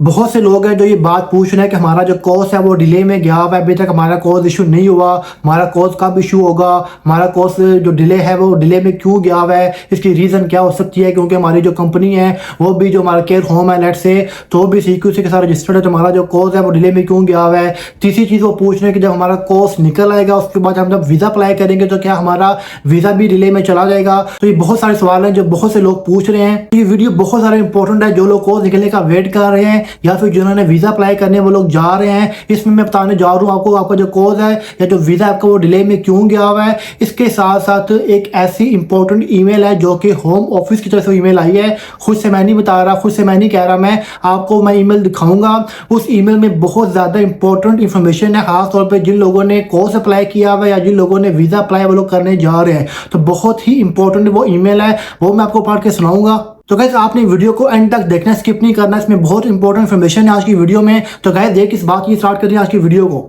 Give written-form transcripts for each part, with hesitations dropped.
बहुत से लोग हैं जो ये बात पूछ रहे हैं कि हमारा जो कोर्स है वो डिले में गया हुआ है, अभी तक हमारा कोर्स इशू नहीं हुआ, हमारा कोर्स कब इशू होगा, हमारा कोर्स जो डिले है वो डिले में क्यों गया हुआ है, इसकी रीज़न क्या हो सकती है। क्योंकि हमारी जो कंपनी है वो भी जो हमारा केयर होम है लेट से तो भी CQC के साथ रजिस्टर्ड है, तो हमारा जो कोर्स है वो डिले में क्यों गया हुआ है। तीसरी चीज़ वो पूछ रहे हैं कि जब हमारा कोर्स निकल आएगा उसके बाद हम जब वीज़ा अप्लाई करेंगे तो क्या हमारा वीज़ा भी डिले में चला जाएगा। तो ये बहुत सारे सवाल हैं जो बहुत से लोग पूछ रहे हैं। ये वीडियो बहुत सारा इंपॉर्टेंट है, जो लोग कोर्स निकलने का वेट कर रहे हैं या फिर जिन्होंने वीज़ा अप्लाई करने वो लोग जा रहे हैं। इसमें मैं बताने जा रहा हूँ आपको आपका जो कोर्स है या जो वीज़ा आपका वो डिले में क्यों गया हुआ है। इसके साथ साथ एक ऐसी इंपॉर्टेंट ईमेल है जो कि होम ऑफिस की तरफ से ईमेल आई है, खुद से मैं नहीं बता रहा, खुद से मैं नहीं कह रहा, मैं आपको मैं ईमेल दिखाऊंगा। उस ईमेल में बहुत ज़्यादा इंपॉर्टेंट इंफॉर्मेशन है, खासतौर पर जिन लोगों ने कोर्स अप्लाई किया हुआ है या जिन लोगों ने वीज़ा अप्लाई वो लोग करने जा रहे हैं। तो बहुत ही इंपॉर्टेंट वो ईमेल है, वो मैं आपको पढ़ के सुनाऊंगा। तो गाइस आपने वीडियो को एंड तक देखना, स्किप नहीं करना, इसमें बहुत इंपॉर्टेंट इन्फॉर्मेशन है आज की वीडियो में। तो गाइस देख इस बात की स्टार्ट करिए आज की वीडियो को।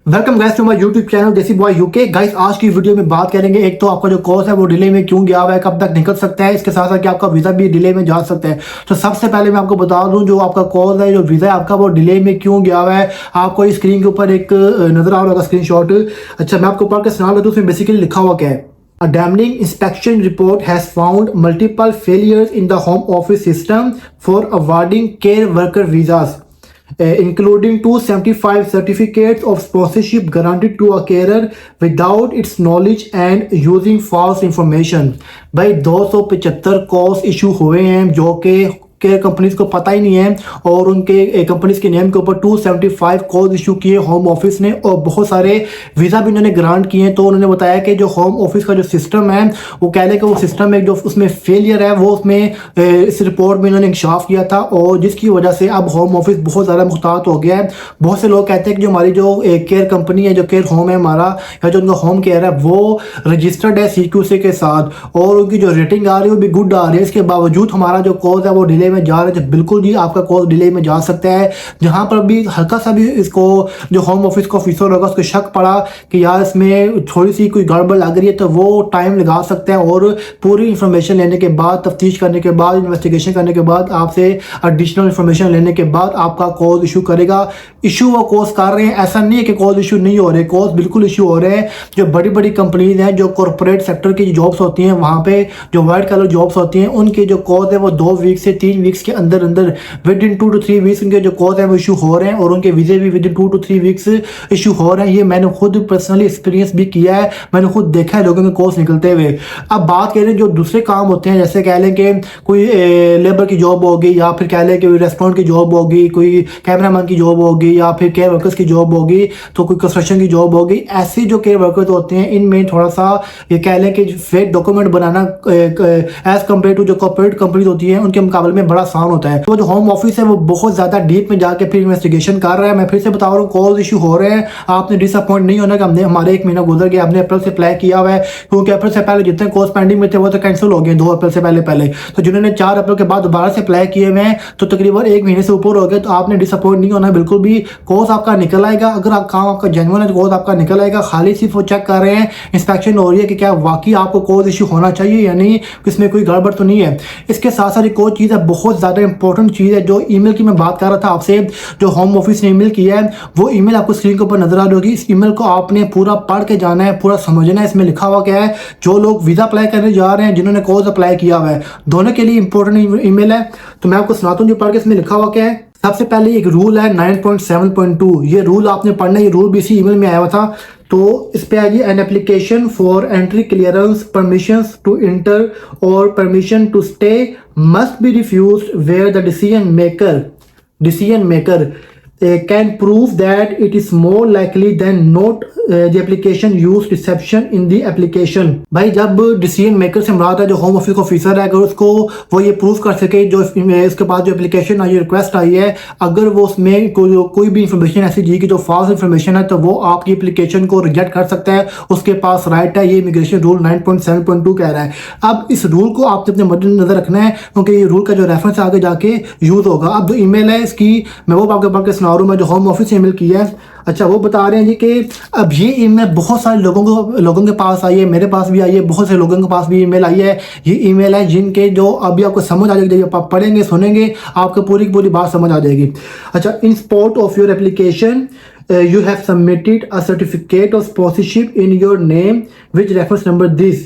Welcome guys to my YouTube channel Desi Boy UK. Guys आज की वीडियो में बात करेंगे एक तो आपका जो कोर्स है वो डिले में क्यों गया हुआ है, कब तक निकल सकता है, इसके साथ साथ कि आपका वीज़ा भी डिले में जा सकता है। तो सबसे पहले मैं आपको बता दूं जो आपका कोर्स है, जो वीज़ा है आपका वो डिले में क्यों गया हुआ है। आपको इस स्क्रीन के ऊपर एक नजर आ रहा होगा स्क्रीनशॉट। अच्छा मैं आपको पढ़ के सुना देता हूं, उसमें बेसिकली लिखा हुआ क्या है। A damning inspection report has found multiple failures in the home office system for awarding care worker visas. Including 275 certificates of sponsorship granted to a carer without its knowledge and using false information। भाई 275 calls issue हुए हैं जो कि care companies को पता ही नहीं है, और उनके कंपनीज के नेम के ऊपर 275 कॉल्स इशू किए होम ऑफिस ने, और बहुत सारे वीज़ा भी उन्होंने ग्रांट किए हैं। तो उन्होंने बताया कि जो होम ऑफिस का जो सिस्टम है वो कह लें कि वो सिस्टम एक जो उसमें फेलियर है वो उसमें इस रिपोर्ट में उन्होंने इंकशाफ किया था, और जिसकी वजह से अब होम ऑफिस बहुत ज़्यादा मुहतात हो गया है। बहुत से लोग कहते हैं कि जो हमारी जो केयर कंपनी है, जो केयर होम है हमारा, या जो उनका होम केयर है वो रजिस्टर्ड है CQC के साथ, और उनकी जो रेटिंग आ रही है वो भी गुड आ रही है। इसके बावजूद हमारा जो कोर्स है वो डिले में जा रहे थे। बिल्कुल जी आपका कोर्स डिले में जा सकता है। जहां पर भी हल्का सा भी इसको जो होम ऑफिस का ऑफिसर होगा उसको शक पड़ा कि यार इसमें थोड़ी सी कोई गड़बड़ लग रही है तो वो टाइम लगा सकता है, और पूरी इंफॉर्मेशन लेने के बाद, तफ्तीश करने के बाद, इन्वेस्टिगेशन करने के बाद, आपसे एडिशनल इंफॉर्मेशन लेने के बाद आपका कोर्स इशू करेगा। इशू वो कोर्स कर रहे हैं, ऐसा नहीं है कि कोर्स इशू नहीं हो रहे, कोर्स बिल्कुल इशू हो रहे हैं। जो बड़ी बड़ी कंपनीज हैं, जो कॉर्पोरेट सेक्टर की जॉब्स होती हैं, वहाँ पे जो वाइट कलर जॉब्स होती हैं, उनके जो कोर्स है वो 2 वीक से 3 वीक्स के अंदर विद इन 2 to 3 वीक्स उनके जो कोर्स है वो इशू हो रहे हैं, और उनके वीजे भी with in 2 to 3 weeks issue हो रहे हैं। ये मैंने खुद पर्सनली एक्सपीरियंस भी किया है, मैंने खुद देखा है लोगों के कोर्स निकलते हुए। अब बात करें जो दूसरे काम होते हैं, जैसे कह लें कि कोई लेबर की जॉब होगी, या फिर कह लें कि रेस्टोरेंट की जॉब होगी, कोई कैमरामैन की जॉब होगी, या फिर केयर वर्कर्स की जॉब होगी, तो कोई कंस्ट्रक्शन की जॉब होगी। ऐसे जो केयर वर्कर्स होते हैं इनमें थोड़ा सा ये कह लें कि फेक डॉक्यूमेंट बनाना एज कम्पेयर टू जो कॉर्पोरेट कंपनीज होती है उनके मुकाबले में बड़ा आसान होता है। तो जो होम ऑफिस है वो बहुत ज्यादा डीप में जाके फिर इन्वेस्टिगेशन कर रहा है। मैं फिर से बता रहा हूँ कॉल इशू हो रहे हैं, आपने डिसअपॉइंट नहीं होना कि हमने हमारे 1 महीना गुजर गया, हमने अप्रैल से अप्लाई किया हुआ है, क्योंकि अप्रैल से पहले जितने कोर्स पेंडिंग में थे वो तो कैंसिल हो गए 2 अप्रैल से पहले। तो जिन्होंने 4 अप्रैल के बाद दोबारा से अप्लाई किए हुए हैं तो तकरीबन 1 महीने से ऊपर हो गए। तो आपने डिसअपॉइंट नहीं होना बिल्कुल भी, कोर्स आपका निकल आएगा। अगर आप काम आपका जेन्युइन है, कोर्स आपका निकल आएगा। खाली सिर्फ वो चेक कर रहे हैं, इंस्पेक्शन हो रही है कि क्या वाकई आपको कोर्स इशू होना चाहिए या नहीं, इसमें कोई गड़बड़ तो नहीं है। इसके साथ साथ एक और चीज़ है, बहुत ज़्यादा इंपॉर्टेंट चीज़ है, जो ईमेल की मैं बात कर रहा था आपसे, जो होम ऑफिस ने ईमेल किया है वो ईमेल आपको स्क्रीन के ऊपर नजर आ रही होगी। इस ईमेल को आपने पूरा पढ़ के जाना है, पूरा समझना है। इसमें लिखा हुआ क्या है, जो लोग वीज़ा अप्लाई करने जा रहे हैं, जिन्होंने कोर्स अप्लाई किया हुआ है, दोनों के लिए इंपॉर्टेंट ईमेल है। तो मैं आपको सुनाता हूँ जो पढ़ के इसमें लिखा हुआ क्या है। सबसे पहले एक रूल है 9.7.2, ये रूल आपने पढ़ना है। ये रूल भी इसी ईमेल में आया हुआ था। तो इस पे आइए, an application for entry clearance permissions to enter और permission to stay must be refused where the decision maker can prove that it is more likely than not the application use deception in the application। भाई जब decision maker से मुराद है जो home office का officer है, अगर उसको वो ये प्रूव कर सके, जो इसके पास जो एप्लीकेशन आई, रिक्वेस्ट आई है, अगर वो उसमें कोई भी इंफॉर्मेशन ऐसी दी कि जो फॉल्स इंफॉर्मेशन है, तो वो आपकी एप्लीकेशन को रिजेक्ट कर सकता है, उसके पास राइट है। ये इमिग्रेशन रूल 9.7.2 कह रहा है। अब इस रूल को आपने अपने मद्देनजर रखना है, क्योंकि ये रूल का जो रेफरेंस आगे जाके यूज होगा। अब जो ईमेल है इसकी मैं वो आपके पढ़ के सुना बता रहा हूँ, मैं जो होम ऑफिस से ईमेल किया है। अच्छा, वो बता रहे हैं जी कि अब ये ईमेल बहुत सारे लोगों के पास आई है, मेरे पास भी आई है, बहुत से लोगों के पास भी ईमेल आई है। ये ईमेल है जिनके जो अभी आपको समझ आ जाएगी, जब आप पढ़ेंगे सुनेंगे आपको पूरी की पूरी बात समझ आ जाएगी। अच्छा, इन support of your application you have submitted a certificate of sponsorship in your name which reference number this.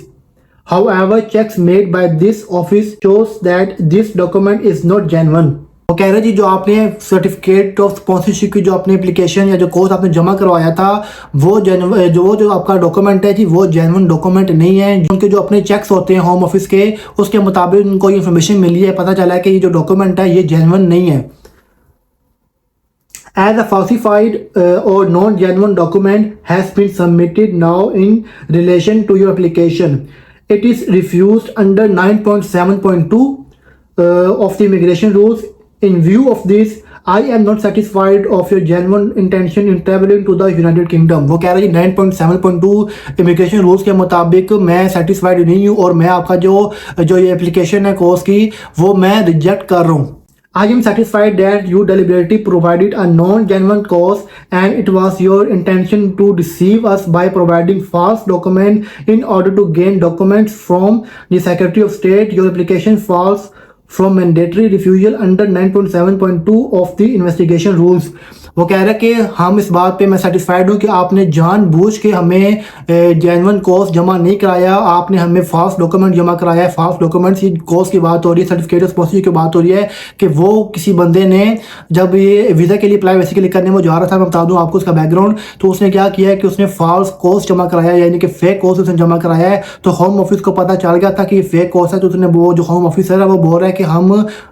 However, checks made by this office shows that this document is not genuine. वो कह रहे जी जो आपने certificate of sponsorship की जो आपने application या जो कोर्स आपने जमा करवाया था वो जो आपका डॉक्यूमेंट है जी वो जेन्युइन डॉक्यूमेंट नहीं है। उनके जो अपने चेक्स होते हैं होम ऑफिस के उसके मुताबिक उनको इन्फॉर्मेशन मिली है, पता चला है कि ये जो डॉक्यूमेंट है ये जेन्युइन नहीं है। As a falsified or non-genuine document has been submitted now in relation to your application, it is refused under 9.7.2 of the immigration rules. In view of this, I am not satisfied of your genuine intention in traveling to the United Kingdom. वो कह रहा है 9.7.2 immigration rules के मुताबिक मैं satisfied नहीं हूँ और मैं आपका जो ये एप्लीकेशन है कोर्स की वो मैं रिजेक्ट कर रहा हूँ। I am satisfied that you deliberately provided a non-genuine cause and it was your intention to deceive us by providing false document in order to gain documents from the Secretary of State. Your application falls from mandatory refusal under 9.7.2 of the investigation rules. वो कह रहा है कि हम इस बात पे मैं सेटिस्फाइड हूँ कि आपने जानबूझ के हमें जेन्युइन कोर्स जमा नहीं कराया, आपने हमें फॉल्स डॉक्यूमेंट जमा कराया है। फॉल्स डॉक्यूमेंट्स की कोर्स की बात हो रही है, सर्टिफिकेट ऑफ स्पॉन्सरशिप की बात हो रही है कि वो किसी बंदे ने जब ये वीज़ा के लिए अप्लाई बेसिकली करने वो जा रहा था, मैं बता दूँ आपको उसका बैकग्राउंड, तो उसने क्या किया है कि उसने फॉल्स कोर्स जमा कराया यानी कि फेक कोर्स उसने जमा कराया है। तो होम ऑफिस को पता चल गया था कि ये फेक कोर्स है, तो उसने वो जो होम ऑफिसर है वो बोल रहा है कि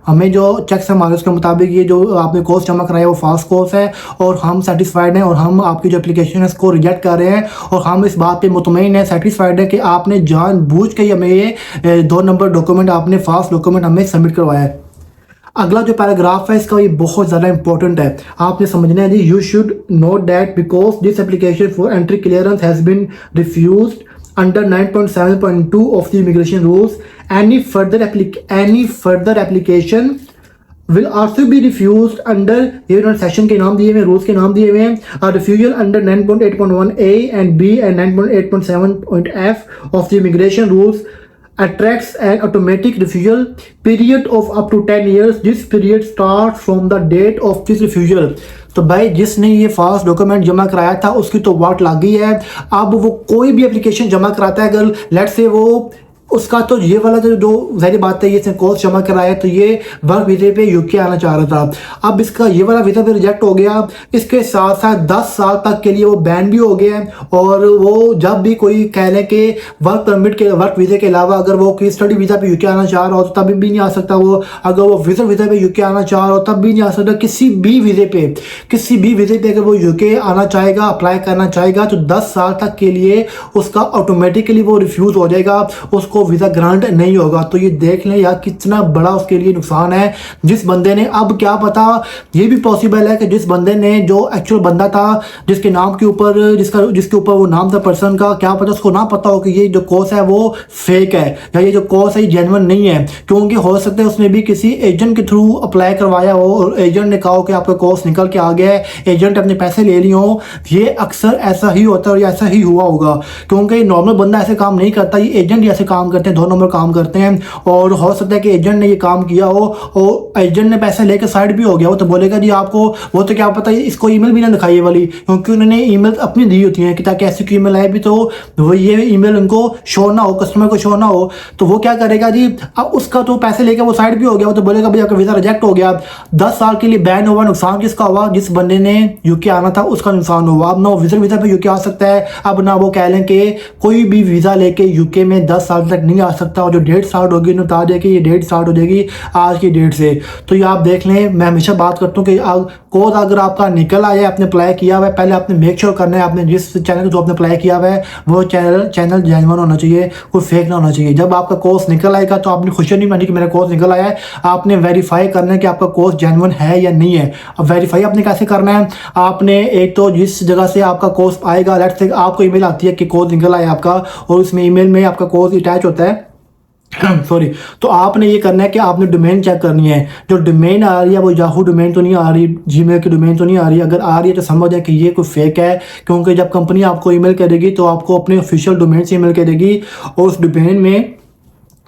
हमें जो चेक्स हमारे उसके मुताबिक ये जो आपने कोर्स जमा कराया वो फॉल्स कोर्स है और हम सेटिस्फाइड हैं और हम आपकी जो एप्लीकेशन है इसको रिजेक्ट कर रहे हैं और हम इस बात पे मुतमईन है, सेटिस्फाइड है कि आपने जानबूझ के हमें ये 2 नंबर डॉक्यूमेंट आपने फॉल्स डॉक्यूमेंट हमें सबमिट करवाया है। अगला जो पैराग्राफ है इसका ये बहुत ज़्यादा इंपॉर्टेंट है, आपने समझना है जी। You should note that because this application for entry clearance has been refused under 9.7.2 of the immigration rules, any further application will also be refused under ये सेक्शन के नाम दिए हुए, रूल्स के नाम दिए हुए हैं। refusal under 9.8.1a and b and 9.8.7.f of the immigration rules attracts an automatic refusal period of up to 10 years. This period starts from the date of this refusal. तो भाई जिसने ये फॉल्स डॉक्यूमेंट जमा कराया था उसकी तो वाट लग गई है। अब वो कोई भी एप्लीकेशन जमा कराता है, अगर लेट से वो उसका तो ये वाला जो ज़ाहिर बात है ये इसने कोर्स जमा कराया तो ये वर्क वीज़े पे यूके आना चाह रहा था। अब इसका ये वाला वीज़ा भी रिजेक्ट हो गया, इसके साथ साथ 10 साल तक के लिए वो बैन भी हो गया है और वो जब भी कोई कह लें कि वर्क वीज़े के अलावा अगर वो कोई स्टडी वीज़ा पे यूके आना चाह रहा हो तो तभी भी नहीं आ सकता वो। अगर वो विजिट वीज़ा पे यूके आना चाह रहा हो तब भी नहीं आ सकता। किसी भी वीज़े पे अगर वो यूके आना चाहेगा, अप्लाई करना चाहेगा तो 10 साल तक के लिए उसका ऑटोमेटिकली वो रिफ्यूज़ हो जाएगा, उसको वीज़ा ग्रांट नहीं होगा। तो ये देख लें यार कितना बड़ा उसके लिए नुकसान है। जिस बंदे ने, अब क्या पता ये भी पॉसिबल है कि जिस बंदे ने जो एक्चुअल बंदा था जिसके नाम के ऊपर जिसके ऊपर वो नाम था पर्सन का, क्या पता उसको ना पता हो कि ये जो कोर्स है वो फेक है या ये जो कोर्स है ये जेन्युइन नहीं है। क्योंकि हो सकता है उसने भी किसी एजेंट के थ्रू अप्लाई करवाया हो और एजेंट ने कहा हो कि आपका कोर्स निकल के आ गया है, एजेंट अपने पैसे ले लिए हो। ये अक्सर ऐसा ही होता है और ऐसा ही हुआ होगा क्योंकि नॉर्मल बंदा ऐसे काम नहीं करता, ये एजेंट ही ऐसे काम करते हैं, 2 नंबर काम करते हैं। और हो सकता है कि एजेंट ने ये काम किया हो और एजेंट ने पैसे लेकर साइड भी हो गया हो तो बोलेगा जी आपको वो तो क्या पता इसको ईमेल भी ना दिखाई वाली, क्योंकि उन्होंने ईमेल अपनी दी होती है कि ताकि ऐसी कोई ईमेल आए भी तो वो ये ईमेल उनको शो ना हो, कस्टमर को शो ना हो। तो वो क्या करेगा जी, अब उसका तो पैसे लेकर वो साइड भी हो गया हो तो बोलेगा भाई आपका वीज़ा रिजेक्ट हो गया, 10 साल के लिए बैन हुआ। नुकसान किसका हुआ? जिस बंदे ने यूके आना था उसका नुकसान हुआ। अब ना वो वीज़ा पे यूके आ सकता है, अब ना वो कह लें कि कोई भी वीज़ा लेके यूके में 10 साल तक नहीं आ सकता। और जो डेट स्टार्ट होगी उन्हें बता दें कि ये डेट स्टार्ट हो जाएगी आज की डेट से। तो ये आप देख लें, मैं हमेशा बात करता हूँ कि कोर्स अगर आपका निकल आया, आपने अप्लाई किया हुआ है, पहले आपने मेक श्योर करना है आपने जिस चैनल के थ्रू आपने अप्लाई किया हुआ है वो चैनल जेन्युइन होना चाहिए, कोई फेक ना होना चाहिए। जब आपका कोर्स निकल आएगा तो आपने खुशी नहीं मानी कि मेरा कोर्स निकल आया है, आपने वेरीफाई करना है कि आपका कोर्स जेन्युइन है या नहीं है। अब वेरीफाई आपने कैसे करना है, आपने एक तो जिस जगह से आपका कोर्स आएगा, लेट्स से आपको ईमेल आती है कि कोर्स निकल आया आपका और उसमें ईमेल में आपका कोर्स अटैच होता है, सॉरी। तो आपने ये करना है कि आपने डोमेन चेक करनी है, जो डोमेन आ रही है वो याहू डोमेन तो नहीं आ रही, जीमेल की डोमेन तो नहीं आ रही। अगर आ रही है तो समझ जाए कि ये कोई फेक है, क्योंकि जब कंपनी आपको ईमेल करेगी तो आपको अपने ऑफिशियल डोमेन से ईमेल करेगी और उस डोमेन में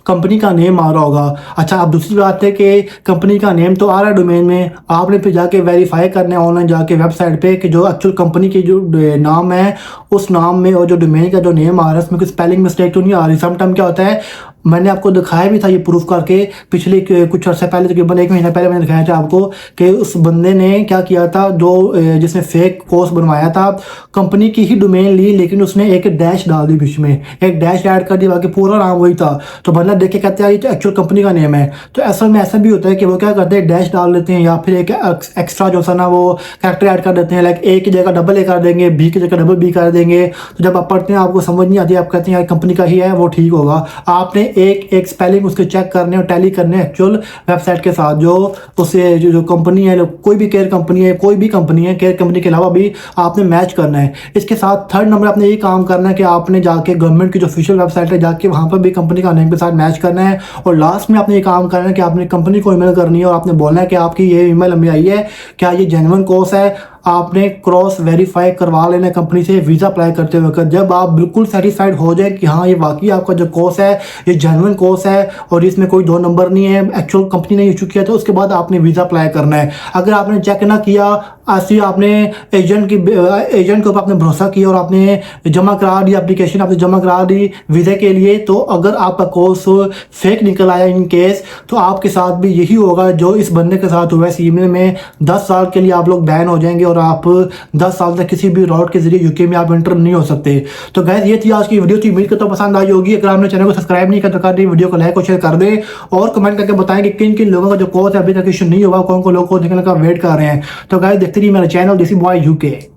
कंपनी का नेम आ रहा होगा। अच्छा, अब दूसरी बात है कि कंपनी का नेम तो आ रहा है डोमेन में, आपने फिर जाके वेरीफाई करना है ऑनलाइन जाके वेबसाइट पे कि जो एक्चुअल कंपनी की जो नाम है उस नाम में और जो डोमेन का जो नेम आ रहा है उसमें कोई स्पेलिंग मिस्टेक तो नहीं आ रही। समटाइम क्या होता है, मैंने आपको दिखाया भी था ये प्रूफ करके पिछले कुछ अर्से पहले, तकरीबन 1 महीना पहले मैंने दिखाया था आपको कि उस बंदे ने क्या किया था, जो जिसने फेक कोर्स बनवाया था, कंपनी की ही डोमेन ली लेकिन उसने एक डैश डाल दी, बीच में एक डैश ऐड कर दी, बाकी पूरा नाम वही था। तो बंदा देख के कहते हैं ये तो एक्चुअल कंपनी का नेम है। तो असल में ऐसा भी होता है कि वो क्या करते हैं, डैश डाल देते हैं या फिर एक एक्स्ट्रा जो सा ना वो कैरेक्टर ऐड कर देते हैं, लाइक ए की जगह डबल ए कर देंगे, बी की जगह डबल बी कर देंगे। तो जब आप पढ़ते हैं आपको समझ नहीं आती, आप कहते हैं यार कंपनी का ही है वो ठीक होगा। आपने एक एक स्पेलिंग उसके चेक करने और टैली करने एक्चुअल वेबसाइट के साथ, जो उससे जो कंपनी है, कोई भी केयर कंपनी है, कोई भी कंपनी है, केयर कंपनी के अलावा भी आपने मैच करना है। इसके साथ थर्ड नंबर आपने ये काम करना है कि आपने जाके गवर्नमेंट की जो ऑफिशियल वेबसाइट है जाके वहाँ पर भी कंपनी का नेम के साथ मैच करना है। और लास्ट में आपने ये काम करना है कि आपने कंपनी को ईमेल करनी है और आपने बोलना है कि आपकी ये ईमेल हमें आई है, क्या ये जेन्युइन कोर्स है। आपने क्रॉस वेरीफाई करवा लेना कंपनी से वीज़ा अप्लाई करते वक्त। जब आप बिल्कुल सेटिस्फाइड हो जाए कि हाँ ये वाकई आपका जो कोर्स है ये जेन्युइन कोर्स है और इसमें कोई 2 नंबर नहीं है, एक्चुअल कंपनी ने इशू किया, तो उसके बाद आपने वीज़ा अप्लाई करना है। अगर आपने चेक ना किया, ऐसे आपने एजेंट के ऊपर आपने भरोसा किया और आपने जमा करा दी एप्लीकेशन, आपने जमा करा दी वीज़ा के लिए, तो अगर आपका कोर्स फेक निकल आया इन केस, तो आपके साथ भी यही होगा जो इस बंदे के साथ हुआ। इस ईमेल में 10 साल के लिए आप लोग बैन हो जाएंगे और आप 10 साल तक किसी भी राउट के जरिए यूके में आप एंटर नहीं हो सकते। तो गाइस ये थी आज की वीडियो, थी उम्मीद करता हूं पसंद आई होगी। अगर आपने चैनल को सब्सक्राइब नहीं किया तो कर दे, वीडियो को लाइक और शेयर कर दे और कमेंट करके बताएं कि किन किन लोगों का जो कोर्स है अभी तक इशू नहीं हुआ, कौन कौन लोग को देखने का वेट कर रहे हैं। तो गाइस देखते रहिए मेरा चैनल देसी बॉय यूके।